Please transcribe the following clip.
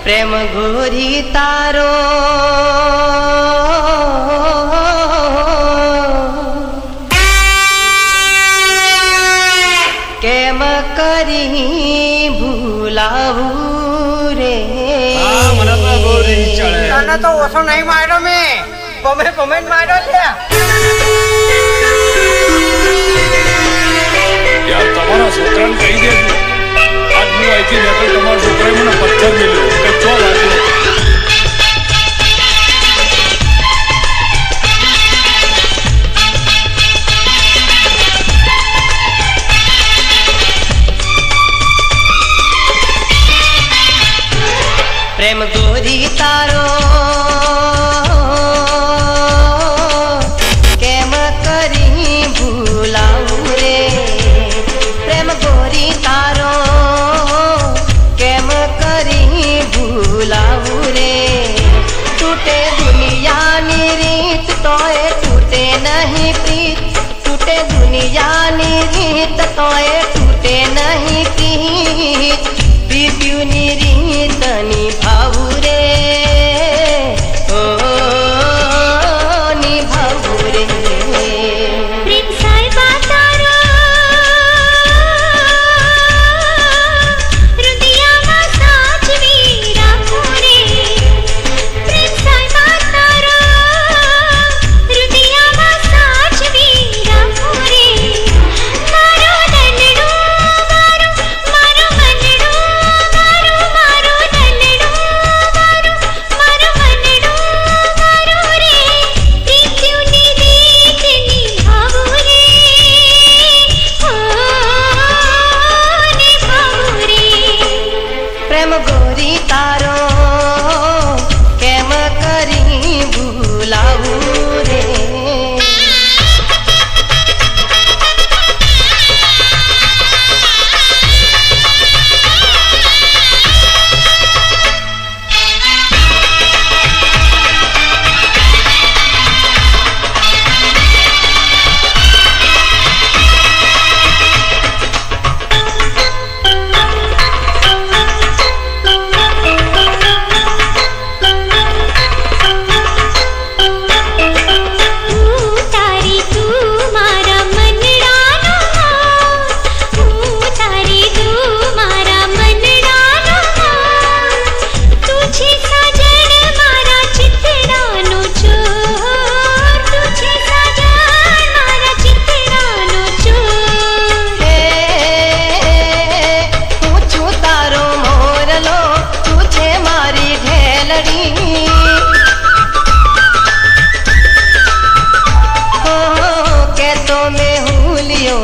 प्रेम गोरी तारो केम करी भूलावू रे। મને તો બહુ રીત ચડે. તને તો ઓછો નહીં માર્યો મેં, પમે માર્યો છે. યાર તમારા છોકરાને કહી દેજો આજ હું અહીંથી નીકળ તમારા છોકરાએ મને પથ્થર મેલ્યો કે ચો લાગ્યો. प्रेम गोरी तारो केम करी भूलाऊ रे। प्रेम गोरी तारो केम करी भूलाऊ रे। टूटे दुनियानी रीत तोए टूटे नहीं प्रीत, टूटे दुनियानी रीत तोए टूटे नहीं प्रीत। प्रीत्युनी रीत निभाऊ रे, ओ निभाऊ रे। प्रेम साहिबा तारो हृदयમાં સાચવી રાખો રે। પ્રેમ સાહિબા તારો હૃદયમાં સાચવી રાખો રે। મારો દલડો મારો મારો મનડો મારો મારો દલડો મારો મારો મનડો મારો રે। પ્રીત્યુની રીત નિભાવો રે, ઓ નિભાવો રે। प्रेम गोरी तारो केम करी भूलाऊ रे। હું તારી તું મારા મનડાનો હાર, હું તારી તું મારા મનડાનો હાર। તું છે સાજણ મારા ચિતરાનો ચોર, તું છે સાજણ મારા ચિતરાનો ચોર। હે હું છું તારો મોરલો, તું છે મારી ઢેલડી। કે તો મેં હું લિયો